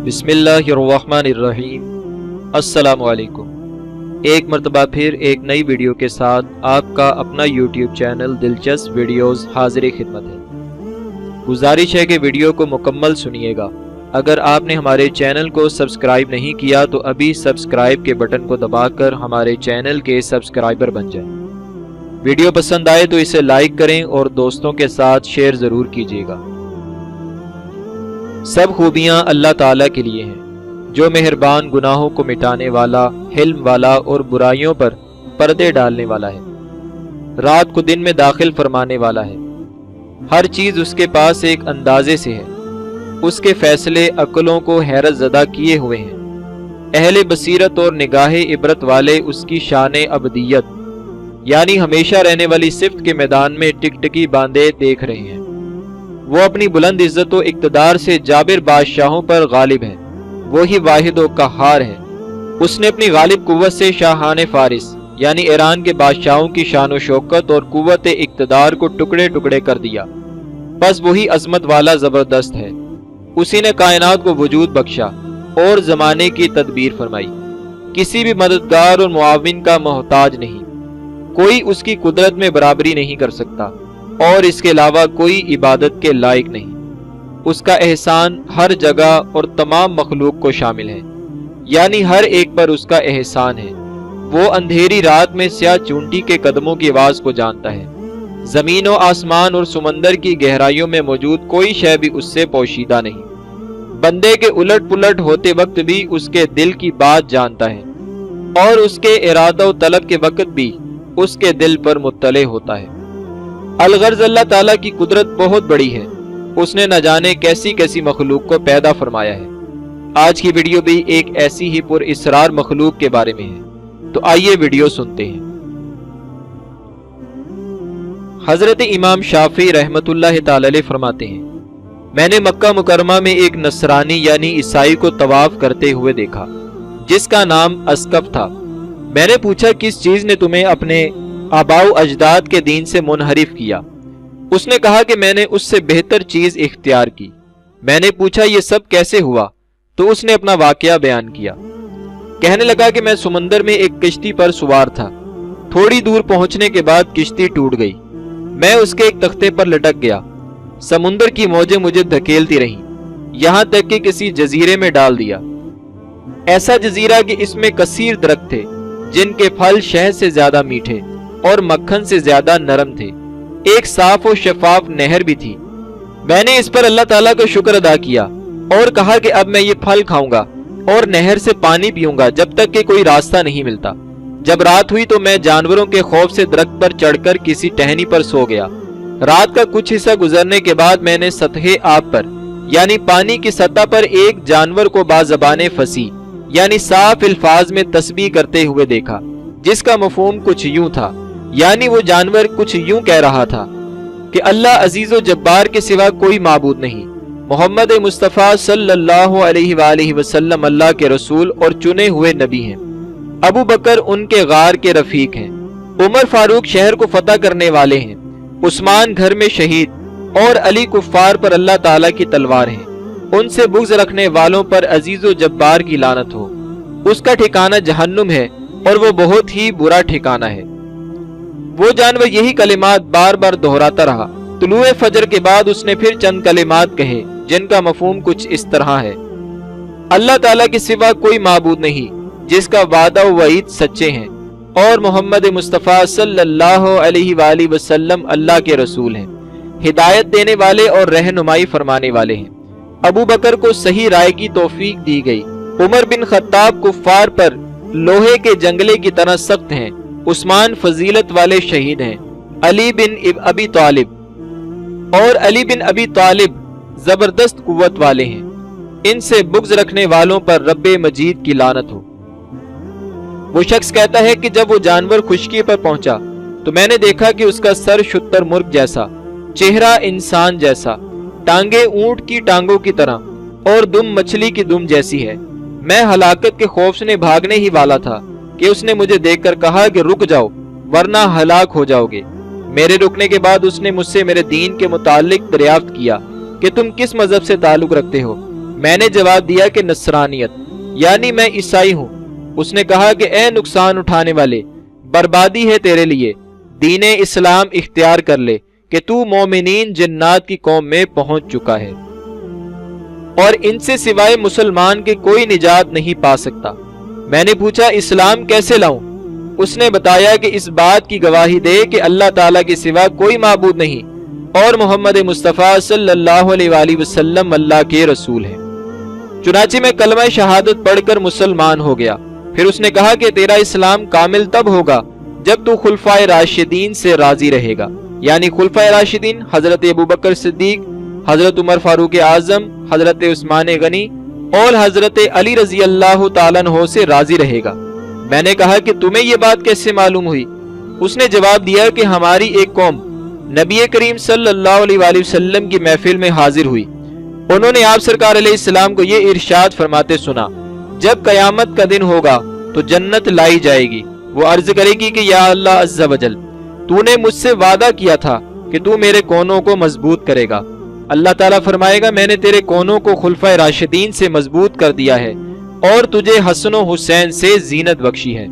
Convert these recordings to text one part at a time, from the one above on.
बिस्मिल्लाहिर्रहमानिर्रहीम। अस्सलामु अलैकुम। एक मरतबा फिर एक नई वीडियो के साथ आपका अपना यूट्यूब चैनल दिलचस्प वीडियोस हाजिर खिदमत है। गुजारिश है कि वीडियो को मुकम्मल सुनिएगा। अगर आपने हमारे चैनल को सब्सक्राइब नहीं किया तो अभी सब्सक्राइब के बटन को दबाकर हमारे चैनल के सब्सक्राइबर बन जाएं। वीडियो पसंद आए तो इसे लाइक करें और दोस्तों के साथ शेयर ज़रूर कीजिएगा। सब खूबियाँ अल्लाह ताला के लिए हैं, जो मेहरबान, गुनाहों को मिटाने वाला, हिल्म वाला और बुराइयों पर पर्दे डालने वाला है, रात को दिन में दाखिल फरमाने वाला है। हर चीज़ उसके पास एक अंदाजे से है, उसके फैसले अक्लों को हैरत ज़दा किए हुए हैं। अहले बसीरत और निगाहे इबरत वाले उसकी शान अबदियत यानी हमेशा रहने वाली सिफ्त के मैदान में टिकटिकी बांधे देख रहे हैं। वो अपनी बुलंद इज्जत व इक़्तिदार से जाबिर बादशाहों पर गालिब है। वही वाहिद व कहार है। उसने अपनी गालिब कुव्वत से शाहान फारिस यानी ईरान के बादशाहों की शान व शौकत और कुव्वत इक़्तिदार को टुकड़े टुकड़े कर दिया। बस वही अजमत वाला ज़बरदस्त है। उसी ने कायनात को वजूद बख्शा और ज़माने की तदबीर फरमाई। किसी भी मददगार और मुआविन का मोहताज नहीं। कोई उसकी कुदरत में बराबरी नहीं कर सकता और इसके अलावा कोई इबादत के लायक नहीं। उसका एहसान हर जगह और तमाम मखलूक को शामिल है, यानी हर एक पर उसका एहसान है। वो अंधेरी रात में स्याह चूंटी के कदमों की आवाज को जानता है। जमीन और आसमान और समंदर की गहराइयों में मौजूद कोई शय भी उससे पोशीदा नहीं। बंदे के उलट पुलट होते वक्त भी उसके दिल की बात जानता है और उसके इरादा और तलब के वक्त भी उसके दिल पर मुत्तले होता है। अलगर्ज अल्लाह ताला की कुदरत बहुत बड़ी है। उसने न जाने कैसी कैसी मखलूक को पैदा फरमाया है। आज की वीडियो भी एक ऐसी ही पुर इसरार मखलूक के बारे में है, तो आइए वीडियो सुनते हैं। हजरत इमाम शाफी रहमतुल्लाह ताला अलैह फरमाते हैं, मैंने मक्का मुकरमा में एक नसरानी यानी ईसाई को तवाफ करते हुए देखा, जिसका नाम अस्कफ था। मैंने पूछा, किस चीज ने तुम्हें अपने आबाऊ अजदाद के दीन से मुनहरिफ किया? उसने कहा कि मैंने उससे बेहतर चीज इख्तियार की। मैंने पूछा, ये सब कैसे हुआ? तो उसने अपना वाकया बयान किया। कहने लगा कि मैं समंदर में एक किश्ती पर सवार था। थोड़ी दूर पहुंचने के बाद किश्ती टूट गई। मैं उसके एक तख्ते पर लटक गया। समुंदर की मौजें मुझे धकेलती रहीं, यहां तक कि किसी जजीरे में डाल दिया। ऐसा जजीरा कि इसमें कसीर दरख्त थे, जिनके फल शहद से ज्यादा मीठे और मक्खन से ज्यादा नरम थे। एक साफ और शफाफ नहर भी थी। मैंने इस पर अल्लाह ताला का शुक्र अदा किया और कहा कि अब मैं ये फल खाऊंगा और नहर से पानी पीऊंगा जब तक कि कोई रास्ता नहीं मिलता। जब रात हुई तो मैं जानवरों के खौफ से दरख्त पर चढ़कर किसी टहनी पर सो गया। रात का कुछ हिस्सा गुजरने के बाद मैंने सतहे आब पर यानी पानी की सतह पर एक जानवर को बाज़बाने फसी यानी साफ अल्फाज में तस्बीह करते हुए देखा, जिसका मफहूम कुछ यूं था, यानी वो जानवर कुछ यूं कह रहा था कि अल्लाह अजीज व जब्बार के सिवा कोई माबूद नहीं। मोहम्मद मुस्तफ़ा सल्लल्लाहु अलैहि वसल्लम अल्लाह के रसूल और चुने हुए नबी हैं। अबू बकर उनके गार के रफीक हैं। उमर फारूक शहर को फतह करने वाले हैं। उस्मान घर में शहीद और अली कुफ्फार पर अल्लाह ताला की तलवार है। उनसे बुग़्ज़ रखने वालों पर अजीज व जब्बार की लानत हो। उसका ठिकाना जहन्नुम है और वो बहुत ही बुरा ठिकाना है। वो जानवर यही कलिमात बार बार दोहराता रहा। तुलुए फजर के बाद उसने फिर चंद कलिमात कहे, जिनका मफहूम कुछ इस तरह है, अल्लाह ताला के सिवा कोई माबूद नहीं, जिसका वादा व वईद सच्चे हैं, और मोहम्मद मुस्तफ़ा सल्लल्लाहु अलैहि वसल्लम अल्लाह के रसूल हैं, हिदायत देने वाले और रहनुमाई फरमाने वाले हैं। अबू बकर को सही राय की तौफीक दी गई। उमर बिन खत्ताब कुफ्फार पर लोहे के जंगले की तरह सख्त हैं। उस्मान फजीलत वाले शहीद हैं। अली बिन अबी तालिब और अली बिन अबी तालिब जबरदस्त कुव्वत वाले हैं। इनसे बुग़्ज़ रखने वालों पर रब्बे मजीद की लानत हो। वो शख्स कहता है कि जब वो जानवर खुशकी पर पहुंचा तो मैंने देखा कि उसका सर शुतर मुर्ग जैसा, चेहरा इंसान जैसा, टांगे ऊंट की टांगों की तरह और दुम मछली की दुम जैसी है। मैं हलाकत के खौफ से भागने ही वाला था कि उसने मुझे देखकर कहा कि रुक जाओ वरना हलाक हो जाओगे। मेरे रुकने के बाद उसने मुझसे मेरे दीन के मुतालिक दरियाफ्त किया कि तुम किस मजहब से ताल्लुक रखते हो। میں نے جواب دیا کہ نصرانیت یعنی میں عیسائی ہوں۔ اس نے کہا کہ اے نقصان اٹھانے والے، بربادی ہے تیرے لیے، دین اسلام اختیار کر لے کہ تو مومنین جنات کی قوم میں پہنچ چکا ہے اور ان سے سوائے مسلمان کے کوئی نجات نہیں پا سکتا۔ میں نے پوچھا اسلام کیسے لاؤں؟ اس نے بتایا کہ اس بات کی گواہی دے کہ اللہ تعالیٰ کے سوا کوئی معبود نہیں اور محمد مصطفیٰ صلی اللہ علیہ وآلہ وسلم اللہ کے رسول ہیں۔ چنانچہ میں کلمہ شہادت پڑھ کر مسلمان ہو گیا۔ پھر اس نے کہا کہ تیرا اسلام کامل تب ہوگا جب تو خلفائے راشدین سے راضی رہے گا، یعنی خلفائے راشدین حضرت ابوبکر صدیق، حضرت عمر فاروق اعظم، حضرت عثمان غنی اور حضرت علی رضی اللہ تعالیٰ عنہ سے راضی رہے گا۔ میں نے کہا کہ تمہیں یہ بات کیسے معلوم ہوئی؟ اس نے جواب دیا کہ ہماری ایک قوم نبی کریم صلی اللہ علیہ وآلہ وسلم کی محفل میں حاضر ہوئی۔ انہوں نے آپ سرکار علیہ السلام کو یہ ارشاد فرماتے سنا، جب قیامت کا دن ہوگا تو جنت لائی جائے گی۔ وہ عرض کرے گی کہ یا اللہ عز و جل، تو نے مجھ سے وعدہ کیا تھا کہ تو میرے کونوں کو مضبوط کرے گا۔ اللہ تعالیٰ فرمائے گا میں نے تیرے کونوں کو خلفائے راشدین سے مضبوط کر دیا ہے اور تجھے حسن و حسین سے زینت بخشی ہے۔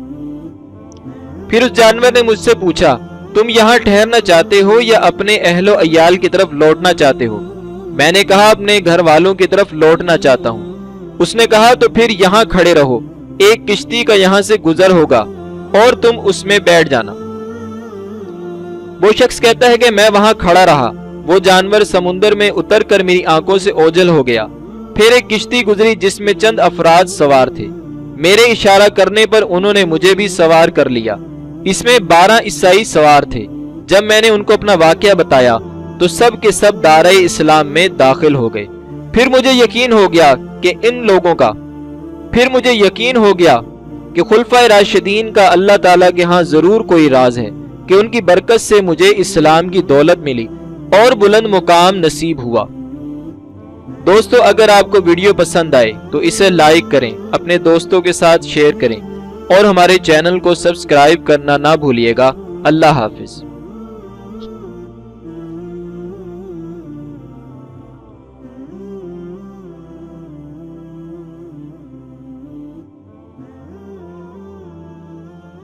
پھر اس جانور نے مجھ سے پوچھا تم یہاں ٹھہرنا چاہتے ہو یا اپنے اہل و عیال کی طرف لوٹنا چاہتے ہو؟ میں نے کہا اپنے گھر والوں کی طرف لوٹنا چاہتا ہوں۔ اس نے کہا تو پھر یہاں کھڑے رہو، ایک کشتی کا یہاں سے گزر ہوگا اور تم اس میں بیٹھ جانا۔ وہ شخص کہتا ہے کہ میں وہاں کھڑا رہا، وہ جانور سمندر میں اتر کر میری آنکھوں سے اوجھل ہو گیا۔ پھر ایک کشتی گزری جس میں چند افراد سوار تھے، میرے اشارہ کرنے پر انہوں نے مجھے بھی سوار کر لیا۔ اس میں 12 عیسائی سوار تھے۔ جب میں نے ان کو اپنا واقعہ بتایا تو سب کے سب دائرہ اسلام میں داخل ہو گئے۔ پھر مجھے یقین ہو گیا کہ خلفائے راشدین کا اللہ تعالیٰ کے ہاں ضرور کوئی راز ہے کہ ان کی برکت سے مجھے اسلام کی دولت ملی اور بلند مقام نصیب ہوا۔ دوستو اگر آپ کو ویڈیو پسند آئے تو اسے لائک کریں، اپنے دوستوں کے ساتھ شیئر کریں اور ہمارے چینل کو سبسکرائب کرنا نہ بھولیے گا۔ اللہ حافظ۔